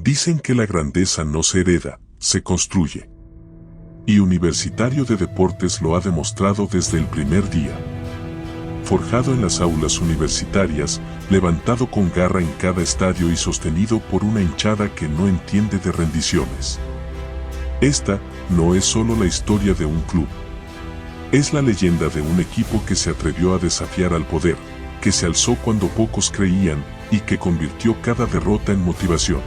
Dicen que la grandeza no se hereda, se construye. Y Universitario de Deportes lo ha demostrado desde el primer día. Forjado en las aulas universitarias, levantado con garra en cada estadio y sostenido por una hinchada que no entiende de rendiciones. Esta no es solo la historia de un club. Es la leyenda de un equipo que se atrevió a desafiar al poder, que se alzó cuando pocos creían y que convirtió cada derrota en motivación.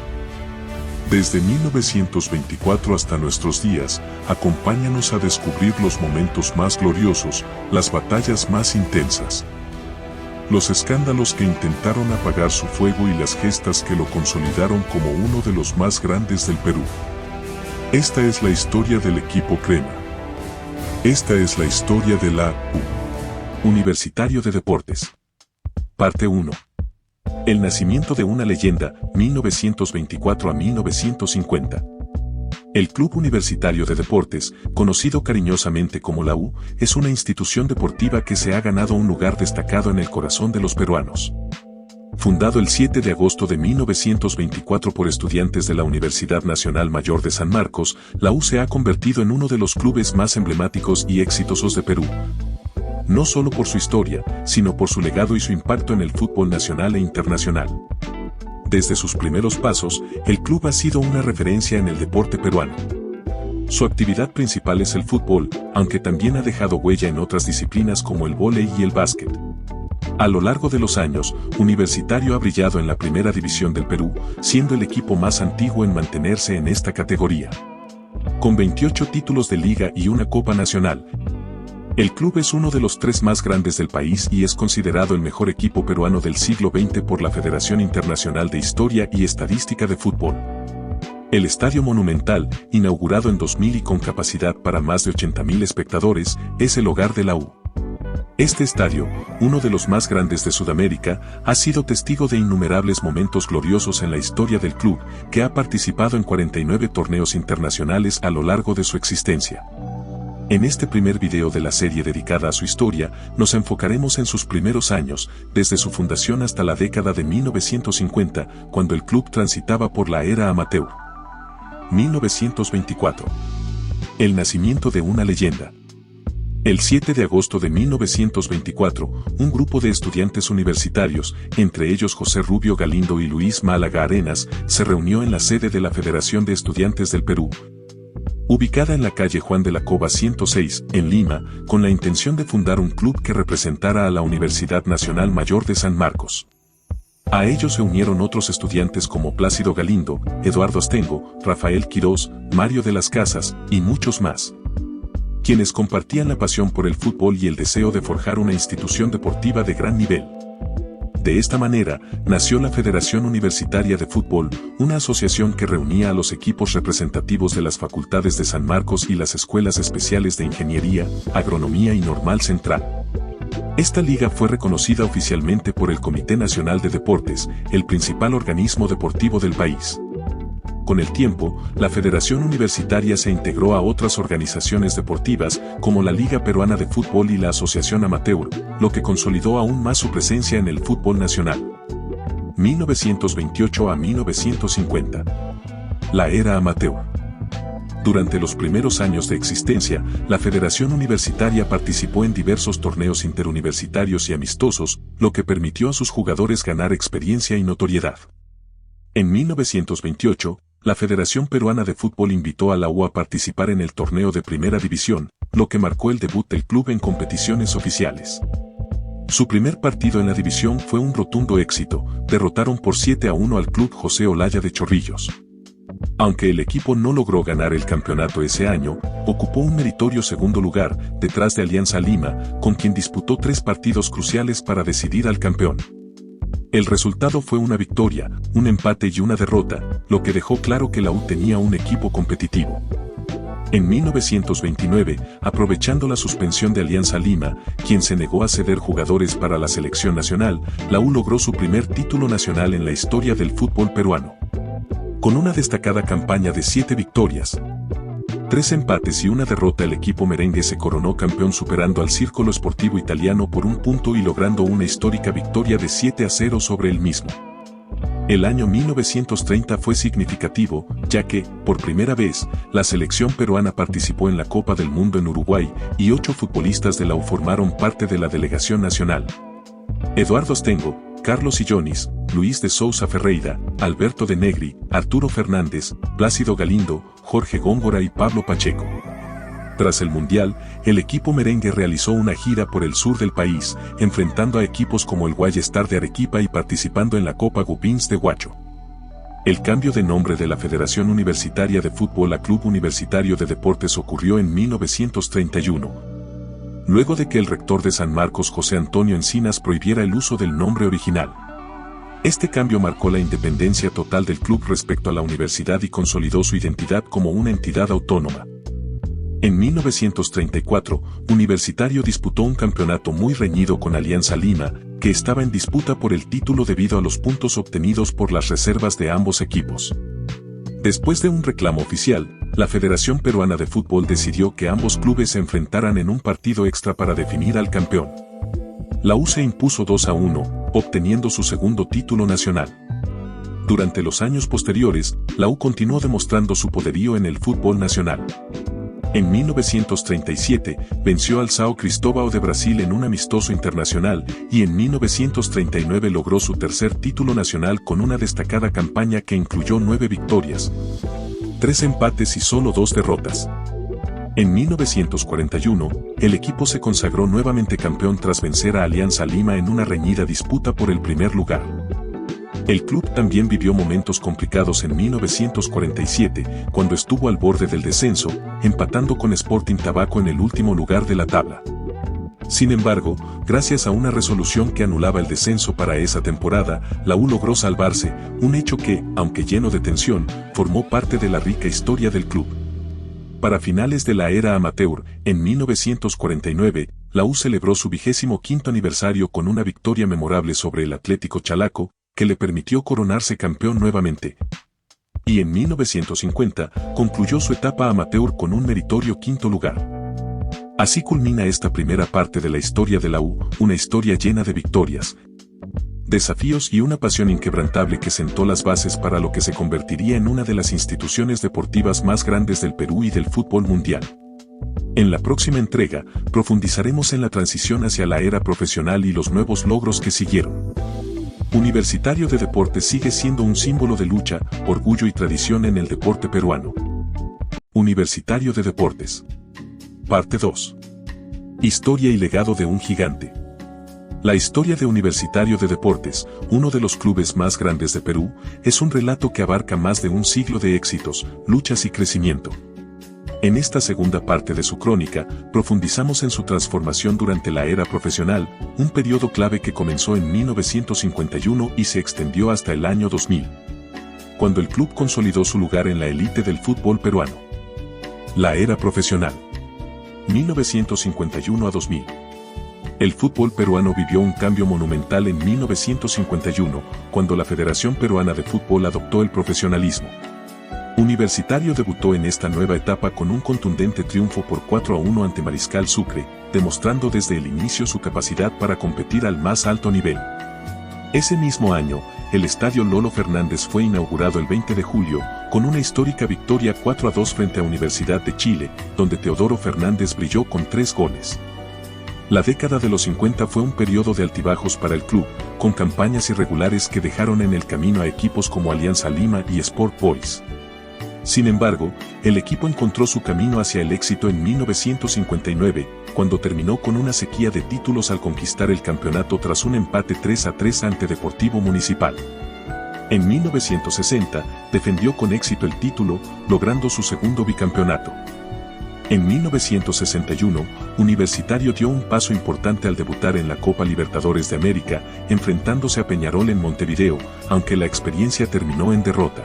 Desde 1924 hasta nuestros días, acompáñanos a descubrir los momentos más gloriosos, las batallas más intensas, los escándalos que intentaron apagar su fuego y las gestas que lo consolidaron como uno de los más grandes del Perú. Esta es la historia del equipo Crema. Esta es la historia de la Universitario de Deportes. Parte 1. El nacimiento de una leyenda, 1924 a 1950. El Club Universitario de Deportes, conocido cariñosamente como la U, es una institución deportiva que se ha ganado un lugar destacado en el corazón de los peruanos. Fundado el 7 de agosto de 1924 por estudiantes de la Universidad Nacional Mayor de San Marcos, la U se ha convertido en uno de los clubes más emblemáticos y exitosos de Perú. No solo por su historia, sino por su legado y su impacto en el fútbol nacional e internacional. Desde sus primeros pasos, el club ha sido una referencia en el deporte peruano. Su actividad principal es el fútbol, aunque también ha dejado huella en otras disciplinas como el vóley y el básquet. A lo largo de los años, Universitario ha brillado en la primera división del Perú, siendo el equipo más antiguo en mantenerse en esta categoría. Con 28 títulos de liga y una Copa Nacional, el club es uno de los 3 más grandes del país y es considerado el mejor equipo peruano del siglo XX por la Federación Internacional de Historia y Estadística de Fútbol. El Estadio Monumental, inaugurado en 2000 y con capacidad para más de 80.000 espectadores, es el hogar de la U. Este estadio, uno de los más grandes de Sudamérica, ha sido testigo de innumerables momentos gloriosos en la historia del club, que ha participado en 49 torneos internacionales a lo largo de su existencia. En este primer video de la serie dedicada a su historia, nos enfocaremos en sus primeros años, desde su fundación hasta la década de 1950, cuando el club transitaba por la era amateur. 1924. El nacimiento de una leyenda. El 7 de agosto de 1924, un grupo de estudiantes universitarios, entre ellos José Rubio Galindo y Luis Málaga Arenas, se reunió en la sede de la Federación de Estudiantes del Perú, ubicada en la calle Juan de la Cova 106, en Lima, con la intención de fundar un club que representara a la Universidad Nacional Mayor de San Marcos. A ellos se unieron otros estudiantes como Plácido Galindo, Eduardo Astengo, Rafael Quirós, Mario de las Casas, y muchos más, quienes compartían la pasión por el fútbol y el deseo de forjar una institución deportiva de gran nivel. De esta manera, nació la Federación Universitaria de Fútbol, una asociación que reunía a los equipos representativos de las facultades de San Marcos y las escuelas especiales de Ingeniería, Agronomía y Normal Central. Esta liga fue reconocida oficialmente por el Comité Nacional de Deportes, el principal organismo deportivo del país. Con el tiempo, la Federación Universitaria se integró a otras organizaciones deportivas, como la Liga Peruana de Fútbol y la Asociación Amateur, lo que consolidó aún más su presencia en el fútbol nacional. 1928 a 1950. La era amateur. Durante los primeros años de existencia, la Federación Universitaria participó en diversos torneos interuniversitarios y amistosos, lo que permitió a sus jugadores ganar experiencia y notoriedad. En 1928, la Federación Peruana de Fútbol invitó a la U a participar en el torneo de Primera División, lo que marcó el debut del club en competiciones oficiales. Su primer partido en la división fue un rotundo éxito, derrotaron por 7-1 al club José Olaya de Chorrillos. Aunque el equipo no logró ganar el campeonato ese año, ocupó un meritorio segundo lugar, detrás de Alianza Lima, con quien disputó 3 partidos cruciales para decidir al campeón. El resultado fue una victoria, un empate y una derrota, lo que dejó claro que la U tenía un equipo competitivo. En 1929, aprovechando la suspensión de Alianza Lima, quien se negó a ceder jugadores para la selección nacional, la U logró su primer título nacional en la historia del fútbol peruano. Con una destacada campaña de 7 victorias, 3 empates y una derrota, el equipo merengue se coronó campeón superando al Círculo Sportivo Italiano por un punto y logrando una histórica victoria de 7-0 sobre el mismo. El año 1930 fue significativo, ya que, por primera vez, la selección peruana participó en la Copa del Mundo en Uruguay y 8 futbolistas de la U formaron parte de la delegación nacional. Eduardo Astengo, Carlos Illonis, Luis de Sousa Ferreira, Alberto de Negri, Arturo Fernández, Plácido Galindo, Jorge Góngora y Pablo Pacheco. Tras el Mundial, el equipo merengue realizó una gira por el sur del país, enfrentando a equipos como el Guaya Star de Arequipa y participando en la Copa Gupins de Huacho. El cambio de nombre de la Federación Universitaria de Fútbol a Club Universitario de Deportes ocurrió en 1931. Luego de que el rector de San Marcos, José Antonio Encinas, prohibiera el uso del nombre original. Este cambio marcó la independencia total del club respecto a la universidad y consolidó su identidad como una entidad autónoma. En 1934, Universitario disputó un campeonato muy reñido con Alianza Lima, que estaba en disputa por el título debido a los puntos obtenidos por las reservas de ambos equipos. Después de un reclamo oficial, la Federación Peruana de Fútbol decidió que ambos clubes se enfrentaran en un partido extra para definir al campeón. La U se impuso 2-1, obteniendo su segundo título nacional. Durante los años posteriores, la U continuó demostrando su poderío en el fútbol nacional. En 1937, venció al São Cristóvão de Brasil en un amistoso internacional y en 1939 logró su tercer título nacional con una destacada campaña que incluyó 9 victorias, 3 empates y solo 2 derrotas. En 1941, el equipo se consagró nuevamente campeón tras vencer a Alianza Lima en una reñida disputa por el primer lugar. El club también vivió momentos complicados en 1947, cuando estuvo al borde del descenso, empatando con Sporting Tabaco en el último lugar de la tabla. Sin embargo, gracias a una resolución que anulaba el descenso para esa temporada, la U logró salvarse, un hecho que, aunque lleno de tensión, formó parte de la rica historia del club. Para finales de la era amateur, en 1949, la U celebró su 25º aniversario con una victoria memorable sobre el Atlético Chalaco, que le permitió coronarse campeón nuevamente. Y en 1950, concluyó su etapa amateur con un meritorio 5º lugar. Así culmina esta primera parte de la historia de la U, una historia llena de victorias, desafíos y una pasión inquebrantable que sentó las bases para lo que se convertiría en una de las instituciones deportivas más grandes del Perú y del fútbol mundial. En la próxima entrega, profundizaremos en la transición hacia la era profesional y los nuevos logros que siguieron. Universitario de Deportes sigue siendo un símbolo de lucha, orgullo y tradición en el deporte peruano. Universitario de Deportes. Parte 2. Historia y legado de un gigante. La historia de Universitario de Deportes, uno de los clubes más grandes de Perú, es un relato que abarca más de un siglo de éxitos, luchas y crecimiento. En esta segunda parte de su crónica, profundizamos en su transformación durante la era profesional, un periodo clave que comenzó en 1951 y se extendió hasta el año 2000, cuando el club consolidó su lugar en la élite del fútbol peruano. La era profesional. 1951 a 2000. El fútbol peruano vivió un cambio monumental en 1951, cuando la Federación Peruana de Fútbol adoptó el profesionalismo. Universitario debutó en esta nueva etapa con un contundente triunfo por 4-1 ante Mariscal Sucre, demostrando desde el inicio su capacidad para competir al más alto nivel. Ese mismo año, el Estadio Lolo Fernández fue inaugurado el 20 de julio, con una histórica victoria 4-2 frente a Universidad de Chile, donde Teodoro Fernández brilló con 3 goles. La década de los 50 fue un periodo de altibajos para el club, con campañas irregulares que dejaron en el camino a equipos como Alianza Lima y Sport Boys. Sin embargo, el equipo encontró su camino hacia el éxito en 1959, cuando terminó con una sequía de títulos al conquistar el campeonato tras un empate 3-3 ante Deportivo Municipal. En 1960, defendió con éxito el título, logrando su segundo bicampeonato. En 1961, Universitario dio un paso importante al debutar en la Copa Libertadores de América, enfrentándose a Peñarol en Montevideo, aunque la experiencia terminó en derrota.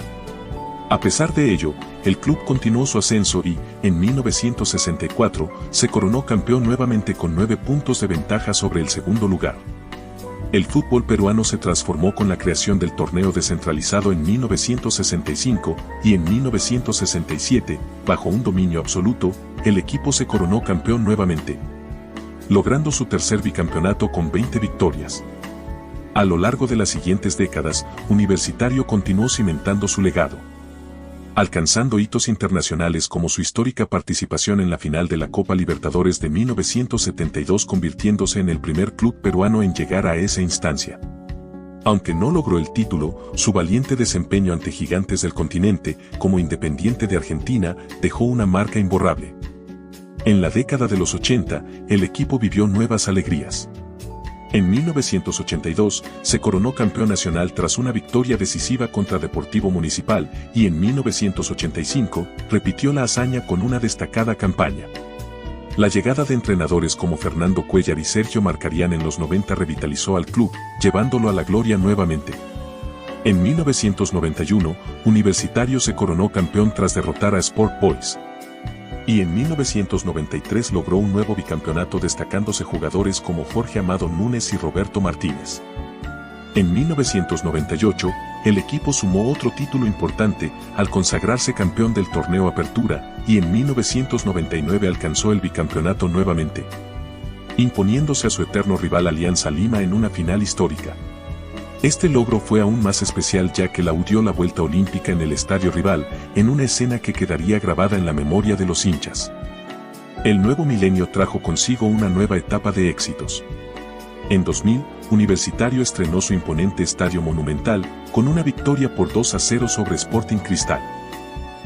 A pesar de ello, el club continuó su ascenso y, en 1964, se coronó campeón nuevamente con 9 puntos de ventaja sobre el segundo lugar. El fútbol peruano se transformó con la creación del torneo descentralizado en 1965 y en 1967, bajo un dominio absoluto, el equipo se coronó campeón nuevamente, logrando su tercer bicampeonato con 20 victorias. A lo largo de las siguientes décadas, Universitario continuó cimentando su legado, alcanzando hitos internacionales como su histórica participación en la final de la Copa Libertadores de 1972, convirtiéndose en el primer club peruano en llegar a esa instancia. Aunque no logró el título, su valiente desempeño ante gigantes del continente, como Independiente de Argentina, dejó una marca imborrable. En la década de los 80, el equipo vivió nuevas alegrías. En 1982, se coronó campeón nacional tras una victoria decisiva contra Deportivo Municipal, y en 1985, repitió la hazaña con una destacada campaña. La llegada de entrenadores como Fernando Cuéllar y Sergio Marcarián en los 90 revitalizó al club, llevándolo a la gloria nuevamente. En 1991, Universitario se coronó campeón tras derrotar a Sport Boys. Y en 1993 logró un nuevo bicampeonato, destacándose jugadores como Jorge Amado Núñez y Roberto Martínez. En 1998, el equipo sumó otro título importante al consagrarse campeón del torneo Apertura, y en 1999 alcanzó el bicampeonato nuevamente, imponiéndose a su eterno rival Alianza Lima en una final histórica. Este logro fue aún más especial ya que la U dio la vuelta olímpica en el estadio rival, en una escena que quedaría grabada en la memoria de los hinchas. El nuevo milenio trajo consigo una nueva etapa de éxitos. En 2000, Universitario estrenó su imponente Estadio Monumental, con una victoria por 2-0 sobre Sporting Cristal.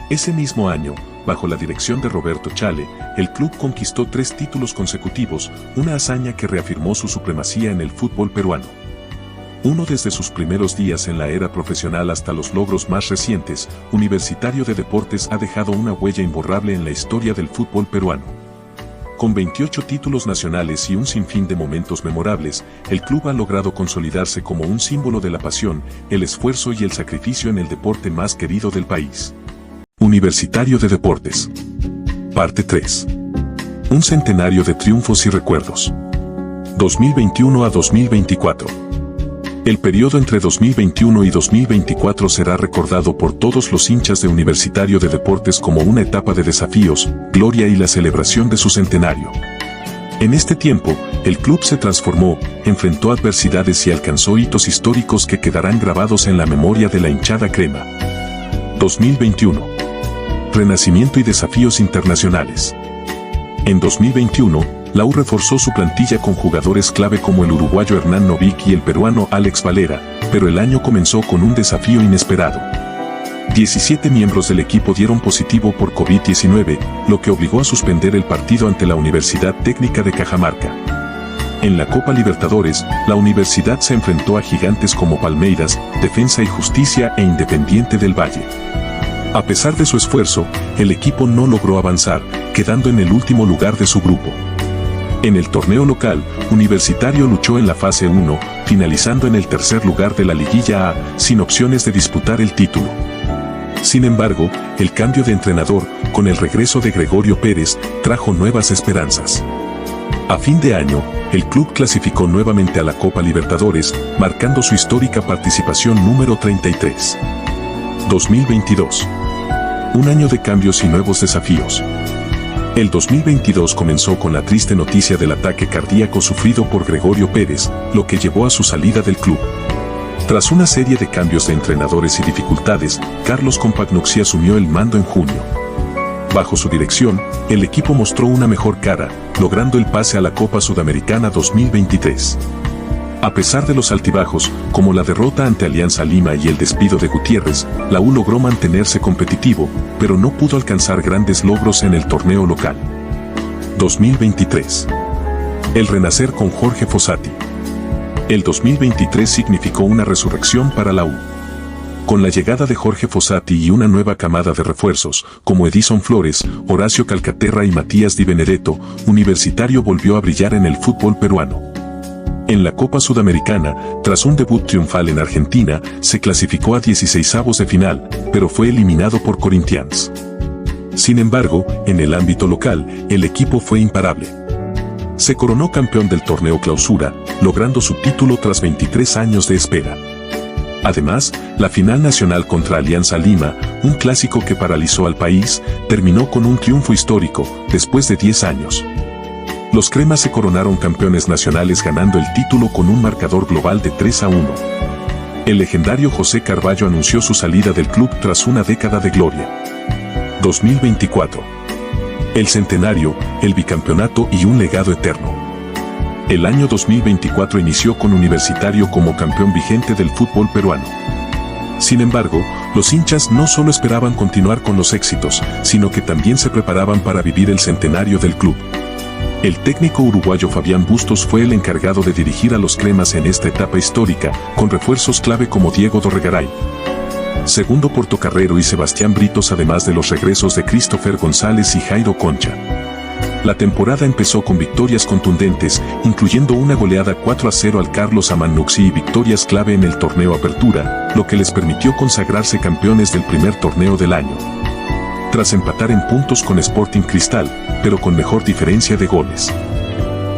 Ese mismo año, bajo la dirección de Roberto Chale, el club conquistó 3 títulos consecutivos, una hazaña que reafirmó su supremacía en el fútbol peruano. Desde sus primeros días en la era profesional hasta los logros más recientes, Universitario de Deportes ha dejado una huella imborrable en la historia del fútbol peruano. Con 28 títulos nacionales y un sinfín de momentos memorables, el club ha logrado consolidarse como un símbolo de la pasión, el esfuerzo y el sacrificio en el deporte más querido del país. Universitario de Deportes. Parte 3. Un centenario de triunfos y recuerdos. 2021 a 2024. El periodo entre 2021 y 2024 será recordado por todos los hinchas de Universitario de Deportes como una etapa de desafíos, gloria y la celebración de su centenario. En este tiempo, el club se transformó, enfrentó adversidades y alcanzó hitos históricos que quedarán grabados en la memoria de la hinchada crema. 2021. Renacimiento y desafíos internacionales. En 2021, la U reforzó su plantilla con jugadores clave como el uruguayo Hernán Novik y el peruano Alex Valera, pero el año comenzó con un desafío inesperado. 17 miembros del equipo dieron positivo por COVID-19, lo que obligó a suspender el partido ante la Universidad Técnica de Cajamarca. En la Copa Libertadores, la universidad se enfrentó a gigantes como Palmeiras, Defensa y Justicia e Independiente del Valle. A pesar de su esfuerzo, el equipo no logró avanzar, quedando en el último lugar de su grupo. En el torneo local, Universitario luchó en la fase 1, finalizando en el tercer lugar de la Liguilla A, sin opciones de disputar el título. Sin embargo, el cambio de entrenador, con el regreso de Gregorio Pérez, trajo nuevas esperanzas. A fin de año, el club clasificó nuevamente a la Copa Libertadores, marcando su histórica participación número 33. 2022. Un año de cambios y nuevos desafíos. El 2022 comenzó con la triste noticia del ataque cardíaco sufrido por Gregorio Pérez, lo que llevó a su salida del club. Tras una serie de cambios de entrenadores y dificultades, Carlos Compagnoxi asumió el mando en junio. Bajo su dirección, el equipo mostró una mejor cara, logrando el pase a la Copa Sudamericana 2023. A pesar de los altibajos, como la derrota ante Alianza Lima y el despido de Gutiérrez, la U logró mantenerse competitivo, pero no pudo alcanzar grandes logros en el torneo local. 2023. El renacer con Jorge Fossati. El 2023 significó una resurrección para la U. Con la llegada de Jorge Fossati y una nueva camada de refuerzos, como Edison Flores, Horacio Calcaterra y Matías Di Benedetto, Universitario volvió a brillar en el fútbol peruano. En la Copa Sudamericana, tras un debut triunfal en Argentina, se clasificó a 16avos de final, pero fue eliminado por Corinthians. Sin embargo, en el ámbito local, el equipo fue imparable. Se coronó campeón del torneo Clausura, logrando su título tras 23 años de espera. Además, la final nacional contra Alianza Lima, un clásico que paralizó al país, terminó con un triunfo histórico, después de 10 años. Los cremas se coronaron campeones nacionales ganando el título con un marcador global de 3-1. El legendario José Carballo anunció su salida del club tras una década de gloria. 2024. El centenario, el bicampeonato y un legado eterno. El año 2024 inició con Universitario como campeón vigente del fútbol peruano. Sin embargo, los hinchas no solo esperaban continuar con los éxitos, sino que también se preparaban para vivir el centenario del club. El técnico uruguayo Fabián Bustos fue el encargado de dirigir a los cremas en esta etapa histórica, con refuerzos clave como Diego Dorregaray, Segundo Portocarrero y Sebastián Britos, además de los regresos de Christopher González y Jairo Concha. La temporada empezó con victorias contundentes, incluyendo una goleada 4-0 al Carlos Amanuxi y victorias clave en el torneo Apertura, lo que les permitió consagrarse campeones del primer torneo del año. Tras empatar en puntos con Sporting Cristal, pero con mejor diferencia de goles.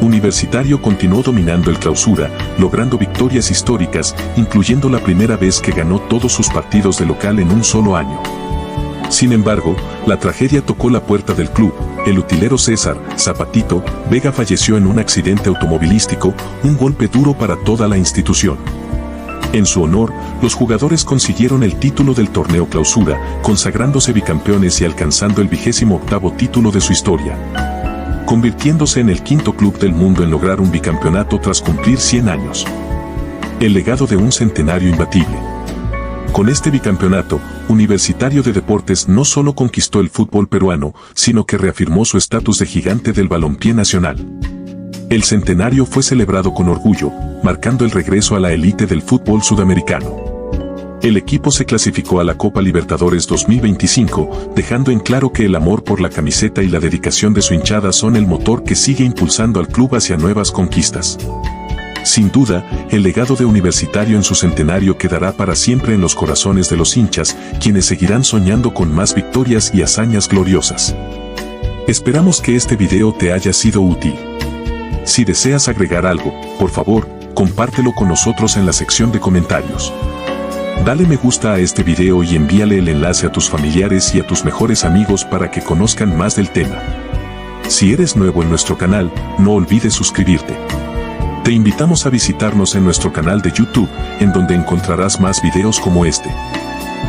Universitario continuó dominando el Clausura, logrando victorias históricas, incluyendo la primera vez que ganó todos sus partidos de local en un solo año. Sin embargo, la tragedia tocó la puerta del club. El utilero César Zapatito Vega falleció en un accidente automovilístico, un golpe duro para toda la institución. En su honor, los jugadores consiguieron el título del torneo Clausura, consagrándose bicampeones y alcanzando el 28º título de su historia, convirtiéndose en el quinto club del mundo en lograr un bicampeonato tras cumplir 100 años. El legado de un centenario imbatible. Con este bicampeonato, Universitario de Deportes no solo conquistó el fútbol peruano, sino que reafirmó su estatus de gigante del balompié nacional. El centenario fue celebrado con orgullo, marcando el regreso a la élite del fútbol sudamericano. El equipo se clasificó a la Copa Libertadores 2025, dejando en claro que el amor por la camiseta y la dedicación de su hinchada son el motor que sigue impulsando al club hacia nuevas conquistas. Sin duda, el legado de Universitario en su centenario quedará para siempre en los corazones de los hinchas, quienes seguirán soñando con más victorias y hazañas gloriosas. Esperamos que este video te haya sido útil. Si deseas agregar algo, por favor, compártelo con nosotros en la sección de comentarios. Dale me gusta a este video y envíale el enlace a tus familiares y a tus mejores amigos para que conozcan más del tema. Si eres nuevo en nuestro canal, no olvides suscribirte. Te invitamos a visitarnos en nuestro canal de YouTube, en donde encontrarás más videos como este.